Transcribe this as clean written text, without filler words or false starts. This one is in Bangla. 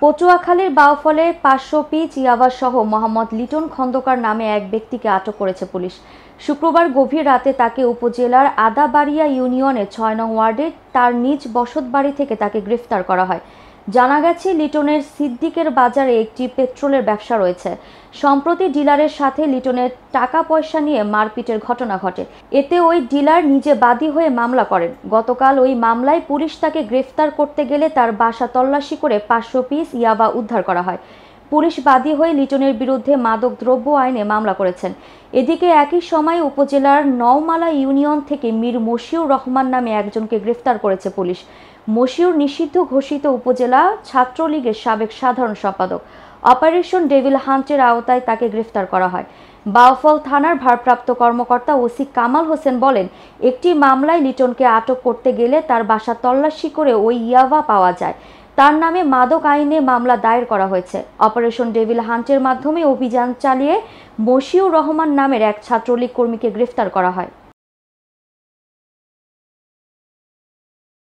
পটুয়াখালীর বাউফলে ৫০০ পিচ ইয়াবাসহ মোহাম্মদ লিটন খন্দকার নামে এক ব্যক্তিকে আটক করেছে পুলিশ। শুক্রবার গভীর রাতে তাকে উপজেলার আদাবাড়িয়া ইউনিয়নের ৬ নং ওয়ার্ডে তার নিজ বসতবাড়ি থেকে তাকে গ্রেফতার করা হয়। জানা গেছে, লিটনের সিদ্দিকের বাজারে একটি পেট্রোলের ব্যবসা রয়েছে। সম্প্রতি ডিলারের সাথে লিটনের টাকা পয়সা নিয়ে মারপিটের ঘটনা ঘটে। এতে ওই ডিলার নিজে বাদী হয়ে মামলা করেন। গতকাল ওই মামলায় পুলিশ তাকে গ্রেফতার করতে গেলে তার বাসা তল্লাশি করে ৫০০ পিস ইয়াবা উদ্ধার করা হয়। পুলিশ বাদী হয়ে লিটনের বিরুদ্ধে মাদকদ্রব্য আইনে মামলা করেছেন। এদিকে একই সময় উপজেলার নওমালা ইউনিয়ন থেকে মীর মশিউর রহমান নামে একজনকে গ্রেফতার করেছে পুলিশ। মশিউর নিষিদ্ধ ঘোষিত উপজেলা ছাত্রলীগের সাবেক সাধারণ সম্পাদক। অপারেশন ডেভিল হান্টের আওতায় তাকে গ্রেফতার করা হয়। বাউফল থানার ভারপ্রাপ্ত কর্মকর্তা ওসি কামাল হোসেন বলেন, একটি মামলায় লিটনকে আটক করতে গেলে তার বাসা তল্লাশি করে ওই ইয়াবা পাওয়া যায়। তার নামে মাদক আইনে মামলা দায়ের করা হয়েছে। অপারেশন ডেভিল হান্টের মাধ্যমে অভিযান চালিয়ে মশিউর রহমান নামের এক ছাত্রলীগ কর্মীকে গ্রেফতার করা হয়।